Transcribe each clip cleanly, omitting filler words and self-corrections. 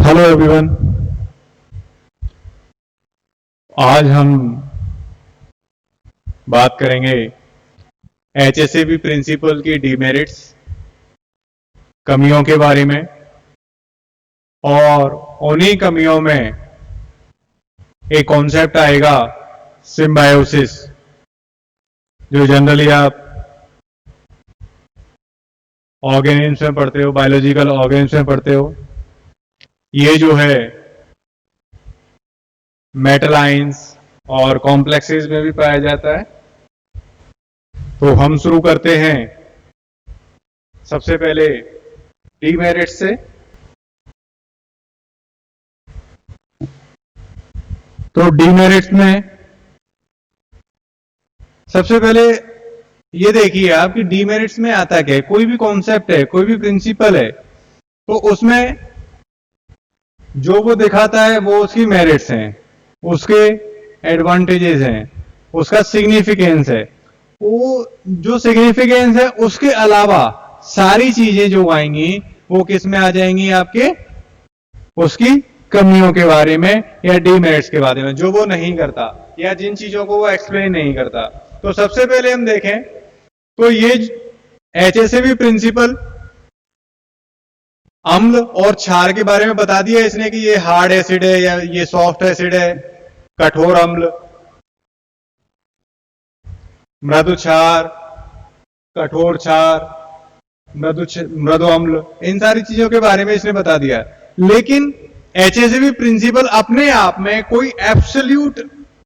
Hello everyone. आज हम बात करेंगे एचएसएबी प्रिंसिपल की डीमेरिट्स, कमियों के बारे में, और उन्हीं कमियों में एक कॉन्सेप्ट आएगा सिम्बायोसिस, जो जनरली आप ऑर्गेनिज्म में पढ़ते हो, बायोलॉजिकल ऑर्गेनिज्म में पढ़ते हो। ये जो है मेटल आयंस और कॉम्प्लेक्सेस में भी पाया जाता है। तो हम शुरू करते हैं सबसे पहले डीमेरिट से। तो डीमेरिट्स में सबसे पहले ये देखिए आप कि डीमेरिट्स में आता क्या है। कोई भी कॉन्सेप्ट है, कोई भी प्रिंसिपल है, तो उसमें जो वो दिखाता है वो उसकी मेरिट्स हैं, उसके एडवांटेजेस हैं, उसका सिग्निफिकेंस है। वो जो सिग्निफिकेंस है उसके अलावा सारी चीजें जो आएंगी वो किस में आ जाएंगी, आपके उसकी कमियों के बारे में या डीमेरिट्स के बारे में, जो वो नहीं करता या जिन चीजों को वो एक्सप्लेन नहीं करता। तो सबसे पहले हम देखें तो ये एचएसएबी प्रिंसिपल अम्ल और क्षार के बारे में बता दिया इसने कि ये हार्ड एसिड है या ये सॉफ्ट एसिड है, कठोर अम्ल, मृदु क्षार, कठोर क्षार, मृदु अम्ल, इन सारी चीजों के बारे में इसने बता दिया। लेकिन एचएसएबी प्रिंसिपल अपने आप में कोई एब्सोल्यूट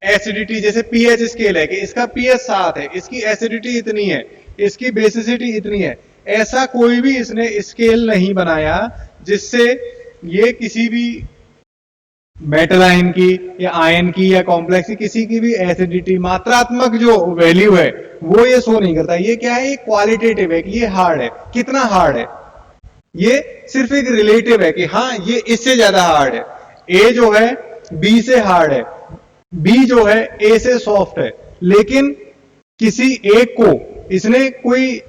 एसिडिटी, जैसे पीएच स्केल है कि इसका पीएच 7 है, इसकी एसिडिटी इतनी है, इसकी बेसिसिटी इतनी है, ऐसा कोई भी इसने स्केल नहीं बनाया जिससे ये किसी भी मेटल आयन की या आयन की या कॉम्प्लेक्स की किसी की भी एसिडिटी मात्रात्मक जो वैल्यू है वो ये शो नहीं करता। ये क्या है, ये क्वालिटेटिव है कि ये हार्ड है, कितना हार्ड है, ये सिर्फ एक रिलेटिव है कि हाँ ये इससे ज्यादा हार्ड है। ए जो है बी से हार्ड है, बी जो है ए से सॉफ्ट है, लेकिन किसी एक को इसने कोई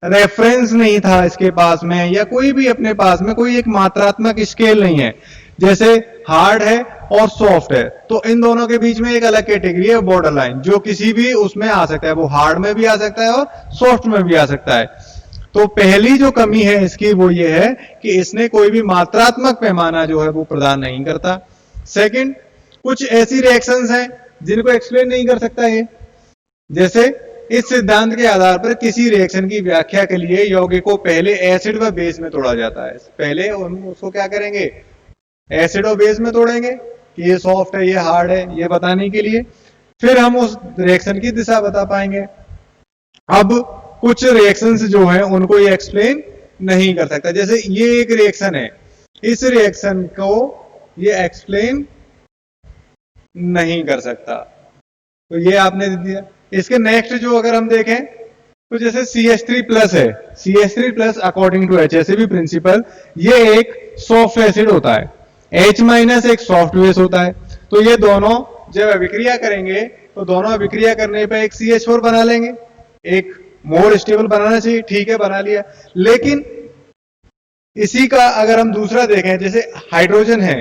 रेफरेंस नहीं था इसके पास में, या कोई भी अपने पास में कोई एक मात्रात्मक स्केल नहीं है। जैसे हार्ड है और सॉफ्ट है, तो इन दोनों के बीच में एक अलग कैटेगरी है बॉर्डर लाइन, जो किसी भी उसमें आ सकता है, वो हार्ड में भी आ सकता है और सॉफ्ट में भी आ सकता है। तो पहली जो कमी है इसकी वो ये है कि इसने कोई भी मात्रात्मक पैमाना जो है वो प्रदान नहीं करता। सेकंड, कुछ ऐसी रिएक्शंस हैं जिनको एक्सप्लेन नहीं कर सकता ये, जैसे इस सिद्धांत के आधार पर किसी रिएक्शन की व्याख्या के लिए यौगिक को पहले एसिड व बेस में तोड़ा जाता है। पहले उसको क्या करेंगे, एसिड और बेस में तोड़ेंगे कि ये सॉफ्ट है, ये हार्ड है, ये बताने के लिए, फिर हम उस रिएक्शन की दिशा बता पाएंगे। अब कुछ रिएक्शंस जो हैं उनको ये एक्सप्लेन नहीं कर सकता। जैसे ये एक रिएक्शन है, इस रिएक्शन को ये एक्सप्लेन नहीं कर सकता, तो ये आपने दे दिया। इसके नेक्स्ट जो अगर हम देखें तो जैसे CH3+ है, CH3+ अकॉर्डिंग टू एचएसएबी प्रिंसिपल ये एक सॉफ्ट एसिड होता है, H- एक सॉफ्ट बेस होता है। तो ये दोनों जब अभिक्रिया करेंगे तो दोनों अभिक्रिया करने पे एक CH4 बना लेंगे, एक मोर स्टेबल बनाना चाहिए, ठीक है बना लिया। लेकिन इसी का अगर हम दूसरा देखें, जैसे हाइड्रोजन है,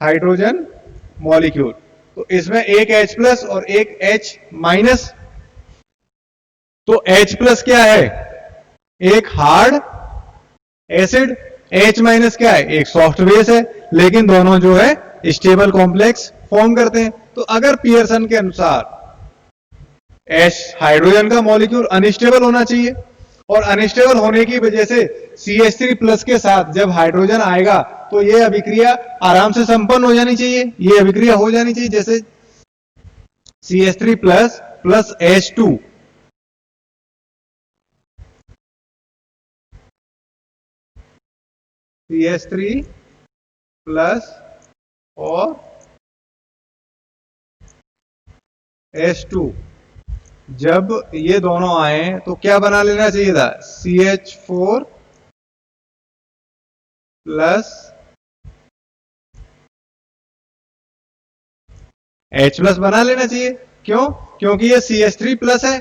हाइड्रोजन मॉलिक्यूल, तो इसमें एक H+ और एक H-। तो H+ क्या है, एक हार्ड एसिड, H- क्या है, एक सॉफ्ट बेस है, लेकिन दोनों जो है स्टेबल कॉम्प्लेक्स फॉर्म करते हैं। तो अगर पियर्सन के अनुसार H हाइड्रोजन का मॉलिक्यूल अनस्टेबल होना चाहिए, और अनस्टेबल होने की वजह से CH3+ के साथ जब हाइड्रोजन आएगा तो ये अभिक्रिया आराम से संपन्न हो जानी चाहिए, ये अभिक्रिया हो जानी चाहिए। जैसे CH3+ प्लस H2, CH3+ और H2 जब ये दोनों आए तो क्या बना लेना चाहिए था, CH4+ H+ बना लेना चाहिए। क्यों, क्योंकि ये CH3+ है,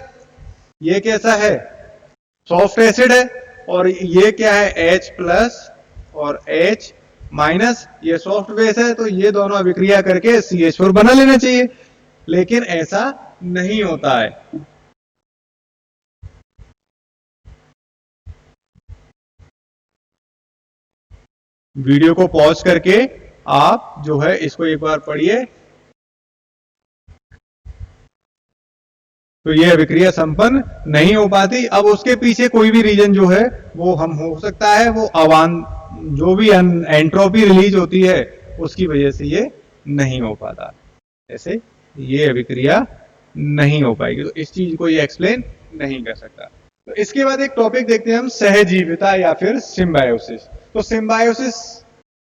ये कैसा है, सॉफ्ट एसिड है, और ये क्या है H+ और H माइनस ये सॉफ्ट बेस है, तो ये दोनों अभिक्रिया करके CH4 बना लेना चाहिए, लेकिन ऐसा नहीं होता है। वीडियो को पॉज करके आप जो है इसको एक बार पढ़िए, तो ये अभिक्रिया संपन्न नहीं हो पाती। अब उसके पीछे कोई भी रीजन जो है वो हम हो सकता है वो जो भी एंट्रोपी रिलीज होती है उसकी वजह से ये नहीं हो पाता, ऐसे ये अभिक्रिया नहीं हो पाएगी, तो इस चीज को ये एक्सप्लेन नहीं कर सकता। तो इसके बाद एक टॉपिक देखते हैं हम, सहजीविता या फिर सिम्बायोसिस। तो सिम्बायोसिस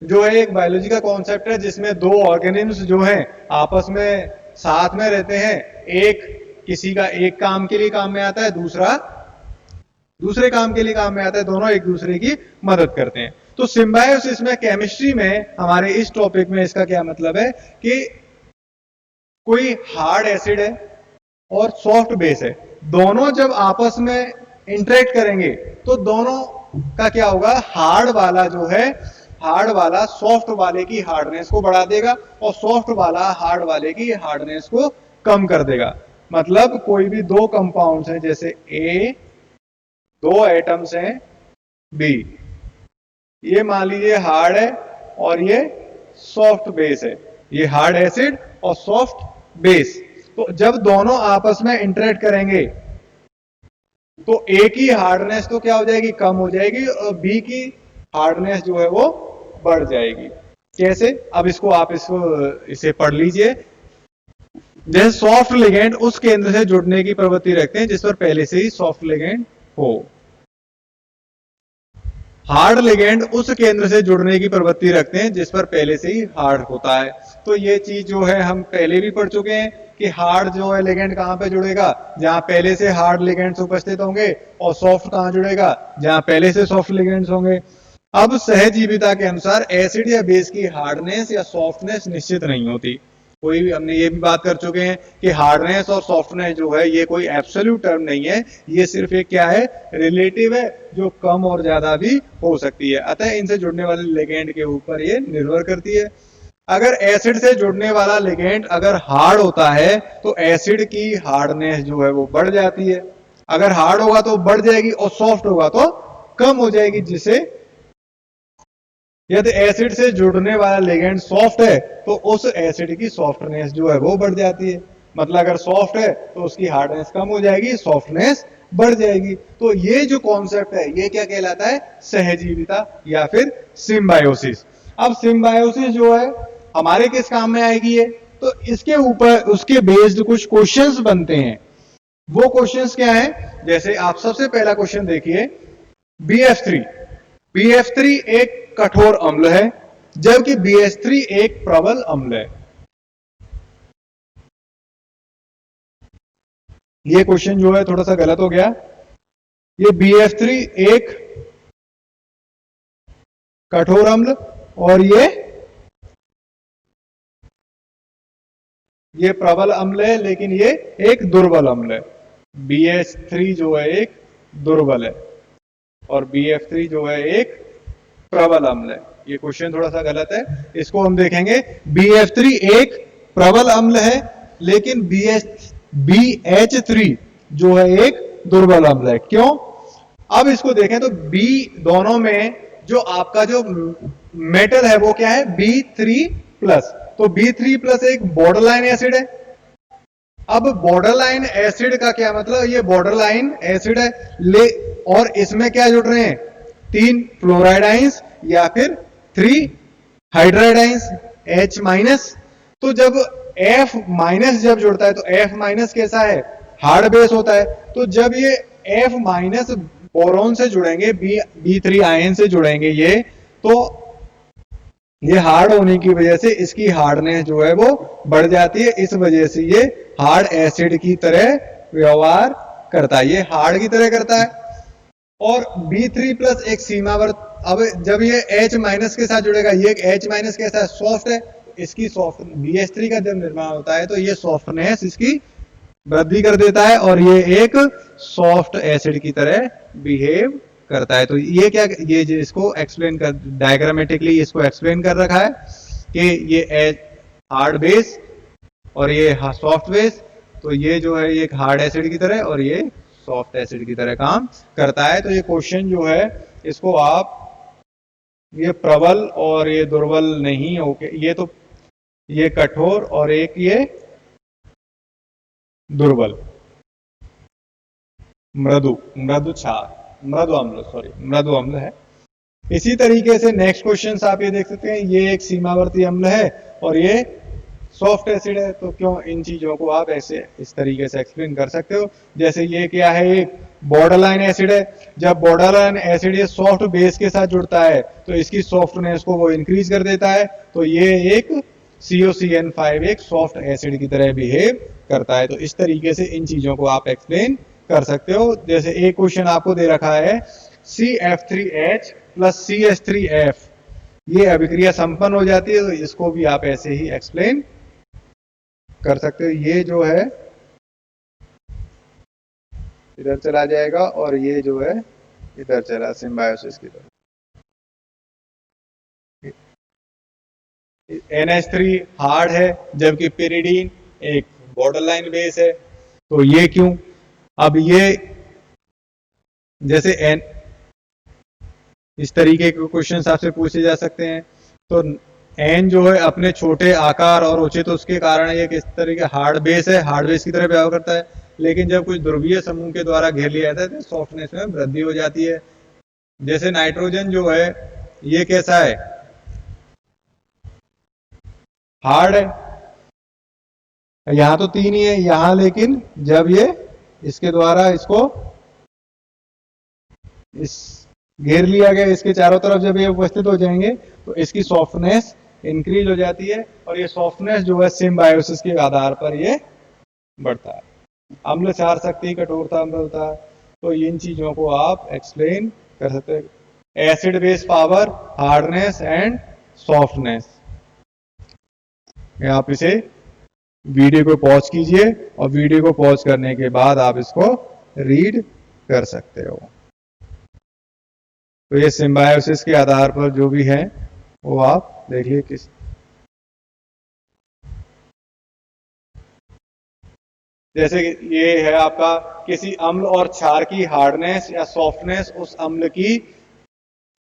जो है एक बायोलॉजी का कॉन्सेप्ट है जिसमें दो ऑर्गेनिम्स जो हैं आपस में साथ में रहते हैं, एक किसी का एक काम के लिए काम में आता है, दूसरा दूसरे काम के लिए काम में आता है, दोनों एक दूसरे की मदद करते हैं। तो सिम्बायोसिस में केमिस्ट्री में हमारे इस टॉपिक में इसका क्या मतलब है कि कोई हार्ड एसिड है और सॉफ्ट बेस है, दोनों जब आपस में इंटरेक्ट करेंगे तो दोनों का क्या होगा, हार्ड वाला जो है, हार्ड वाला सॉफ्ट वाले की हार्डनेस को बढ़ा देगा और सॉफ्ट वाला हार्ड वाले की हार्डनेस को कम कर देगा। मतलब कोई भी दो कंपाउंड्स हैं, जैसे A, दो एटम्स हैं B, ये मान लीजिए हार्ड है और ये सॉफ्ट बेस है, ये हार्ड एसिड और सॉफ्ट बेस। तो जब दोनों आपस में इंटरेक्ट करेंगे तो A की हार्डनेस तो क्या हो जाएगी, कम हो जाएगी, और B की हार्डनेस जो है वो बढ़ जाएगी। कैसे, अब इसे पढ़ लीजिए। जैसे सॉफ्ट लिगेंड उस केंद्र से जुड़ने की प्रवृत्ति रखते हैं जिस पर पहले से ही सॉफ्ट लिगेंड हो, हार्ड लिगेंड उस केंद्र से जुड़ने की प्रवृत्ति रखते हैं जिस पर पहले से ही हार्ड होता है। तो ये चीज जो है हम पहले भी पढ़ चुके हैं कि हार्ड जो है लिगेंड कहां पे जुड़ेगा, जहां पहले से हार्ड लिगेंड्स उपस्थित होंगे, और सॉफ्ट कहां जुड़ेगा, जहां पहले से सॉफ्ट लिगेंड्स होंगे। अब सहजीविता के अनुसार एसिड या बेस की हार्डनेस या सॉफ्टनेस निश्चित नहीं होती। कोई भी, हमने ये भी बात कर चुके हैं कि हार्डनेस और सॉफ्टनेस जो है ये कोई एब्सोल्यूट टर्म नहीं है, ये सिर्फ एक क्या है, रिलेटिव है, जो कम और ज्यादा भी हो सकती है। अतः इनसे जुड़ने वाले लिगेंड के ऊपर ये निर्भर करती है। अगर एसिड से जुड़ने वाला लिगेंड अगर हार्ड होता है तो एसिड की हार्डनेस जो है वो बढ़ जाती है, अगर हार्ड होगा तो बढ़ जाएगी और सॉफ्ट होगा तो कम हो जाएगी। जिसे यदि एसिड से जुड़ने वाला लिगेंड सॉफ्ट है तो उस एसिड की सॉफ्टनेस जो है वो बढ़ जाती है, मतलब अगर सॉफ्ट है तो उसकी हार्डनेस कम हो जाएगी, सॉफ्टनेस बढ़ जाएगी। तो ये जो कॉन्सेप्ट है ये क्या कहलाता है, सहजीविता या फिर सिम्बायोसिस। अब सिम्बायोसिस जो है हमारे किस काम में आएगी है, तो इसके ऊपर उसके बेस्ड कुछ क्वेश्चंस बनते हैं। वो क्वेश्चंस क्या है, जैसे आप सबसे पहला क्वेश्चन देखिए, BF3। BF3 एक कठोर अम्ल है जबकि BH3 एक प्रबल अम्ल है। ये क्वेश्चन जो है थोड़ा सा गलत हो गया। ये BF3 एक कठोर अम्ल और ये प्रबल अम्ल है, लेकिन ये एक दुर्बल अम्ल है। BH3 जो है एक दुर्बल है और BF3 जो है एक प्रबल अम्ल है। ये क्वेश्चन थोड़ा सा गलत है, इसको हम देखेंगे। BF3 एक प्रबल अम्ल है लेकिन BH3 जो है एक दुर्बल अम्ल है। क्यों? अब इसको देखें तो B दोनों में जो आपका जो मेटल है वो क्या है, B3+। तो B3+ एक बॉर्डरलाइन एसिड है। अब बॉर्डरलाइन एसिड का क्या मतलब, ये बॉर्डरलाइन एसिड है और इसमें क्या जुड़ रहे हैं, 3 फ्लोराइड आइंस या फिर 3 हाइड्राइड आइंस H-। तो जब F- जब जुड़ता है तो F- कैसा है, हार्ड बेस होता है। तो जब ये F- बोरोन से जुड़ेंगे, B3 आयन से जुड़ेंगे तो ये हार्ड होने की वजह से इसकी हार्डनेस जो है वो बढ़ जाती है। इस वजह से ये हार्ड एसिड की तरह व्यवहार करता है, ये हार्ड की तरह करता है। और B3+ एक सीमावर्त, अब जब ये H- के साथ जुड़ेगा, ये H- के साथ सॉफ्ट है, इसकी सॉफ्ट BH3 का जब निर्माण होता है तो ये सॉफ्टनेस इसकी वृद्धि कर देता है और ये एक सॉफ्ट एसिड की तरह बिहेव करता है। तो ये क्या, ये इसको एक्सप्लेन कर, डायग्रामेटिकली इसको एक्सप्लेन कर रखा है कि ये हार्ड बेस और ये सॉफ्ट बेस, तो ये जो है ये एक हार्ड एसिड की तरह और ये सॉफ्ट एसिड की तरह काम करता है। तो ये क्वेश्चन जो है इसको आप, ये प्रबल और ये दुर्बल नहीं, ओके, ये तो ये कठोर और एक ये दुर्बल, मृदु, मृदु क्षार, मृदु अम्ल, सॉरी मृदु अम्ल है। इसी तरीके से नेक्स्ट क्वेश्चन आप ये देख सकते हैं, ये एक सीमावर्ती अम्ल है और ये सॉफ्ट एसिड है। तो क्यों इन चीजों को आप ऐसे इस तरीके से एक्सप्लेन कर सकते हो। जैसे ये क्या है, एक बॉर्डरलाइन एसिड है। जब बॉर्डरलाइन एसिड ये सॉफ्ट बेस के साथ जुड़ता है तो इसकी सॉफ्टनेस को वो इंक्रीज कर देता है। तो ये एक COCN5 एक सॉफ्ट एसिड की तरह बिहेव करता है। तो इस तरीके से इन चीजों को आप एक्सप्लेन कर सकते हो। जैसे एक क्वेश्चन आपको दे रखा है, CF3H प्लस CH3F, ये अभिक्रिया संपन्न हो जाती है। तो इसको भी आप ऐसे ही एक्सप्लेन कर सकते हो। ये जो है इधर चला जाएगा और ये जो है इधर चला, सिम्बायोसिस की तरफ। NH3 हार्ड है जबकि पिरिडीन एक बॉर्डरलाइन बेस है। तो ये क्यों, अब ये जैसे इस तरीके के क्वेश्चन आपसे पूछे जा सकते हैं। तो N जो है अपने छोटे आकार और उचित उसके कारण ये किस तरीके हार्ड बेस है, हार्ड बेस की तरह व्यवहार करता है। लेकिन जब कुछ ध्रुवीय समूह के द्वारा घेर लिया जाता है तो सॉफ्टनेस में वृद्धि हो जाती है। जैसे नाइट्रोजन जो है ये कैसा है, हार्ड है। यहां तो 3 ही है यहां, लेकिन जब ये इसके द्वारा इसको इस घेर लिया गया, इसके चारों तरफ जब ये उपस्थित हो जाएंगे तो इसकी सॉफ्टनेस इंक्रीज हो जाती है और ये सॉफ्टनेस जो है सिम्बायोसिस के आधार पर ये बढ़ता है। अम्ल क्षार शक्ति, कठोरता, अम्लता, तो इन चीजों को आप एक्सप्लेन कर सकते हैं। Acid base power, hardness and softness. आप इसे वीडियो को पॉज कीजिए और वीडियो को पॉज करने के बाद आप इसको रीड कर सकते हो। तो ये सिम्बायोसिस के आधार पर जो भी है वो आप देखिए। किस जैसे ये है आपका, किसी अम्ल और क्षार की हार्डनेस या सॉफ्टनेस उस अम्ल की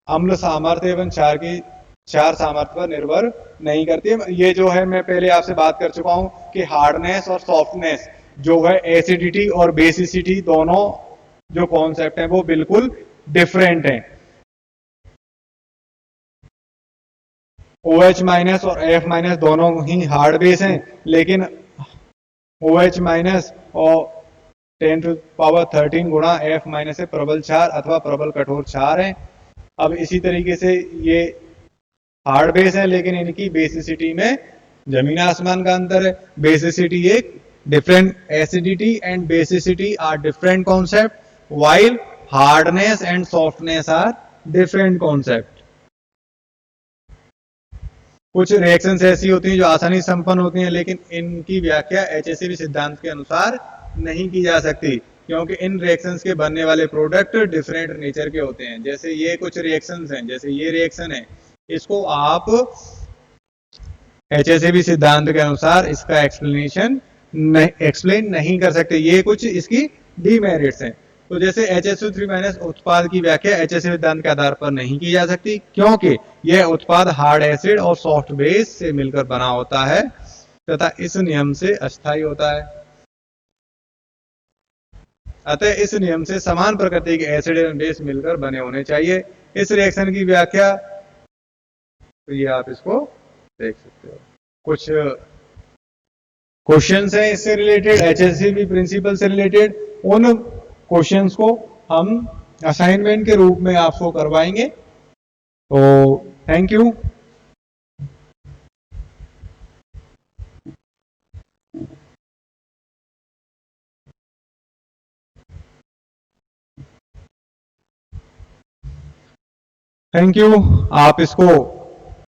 अम्ल सामर्थ्य एवं क्षार सामर्थ्य पर निर्भर नहीं करती है। ये जो है मैं पहले आपसे बात कर चुका हूं कि हार्डनेस और सॉफ्टनेस जो है, एसिडिटी और बेसिसिटी दोनों जो कॉन्सेप्ट है वो बिल्कुल डिफरेंट हैं। OH माइनस और F माइनस दोनों ही हार्ड बेस हैं, लेकिन OH माइनस और 10⁻13 गुणा F माइनस से प्रबल क्षार अथवा प्रबल कठोर क्षार है। अब इसी तरीके से ये हार्ड बेस है, लेकिन इनकी बेसिसिटी में जमीन आसमान का अंतर है। बेसिसिटी एक different, acidity and basicity are different concept, while hardness and softness are different concept. कुछ रिएक्शंस ऐसी होती हैं जो आसानी से संपन्न होती हैं, लेकिन इनकी व्याख्या HACCP सिद्धांत के अनुसार नहीं की जा सकती, क्योंकि इन रिएक्शंस के बनने वाले प्रोडक्ट डिफरेंट नेचर के होते हैं। जैसे ये कुछ रिएक्शंस हैं, जैसे ये रिएक्शन है, इसको आप HACCP सिद्धांत के अनुसार इसका एक्सप्लेन नहीं कर सकते। ये कुछ इसकी डीमेरिट्स हैं। तो जैसे HSO3- उत्पाद की व्याख्या HACCP सिद्धांत के आधार पर नहीं की जा सकती, क्योंकि यह उत्पाद हार्ड एसिड और सॉफ्ट बेस से मिलकर बना होता है तथा इस नियम से अस्थायी होता है। अतः इस नियम से समान प्रकृति के एसिड एवं बेस मिलकर बने होने चाहिए। इस रिएक्शन की व्याख्या, तो ये आप इसको देख सकते हो। कुछ क्वेश्चंस हैं इससे रिलेटेड, HACCP प्रिंसिपल से रिलेटेड। उन क्वेश्चंस को हम असाइनमेंट के रूप में आपको करवाएंगे। तो थैंक यू। Thank you. आप इसको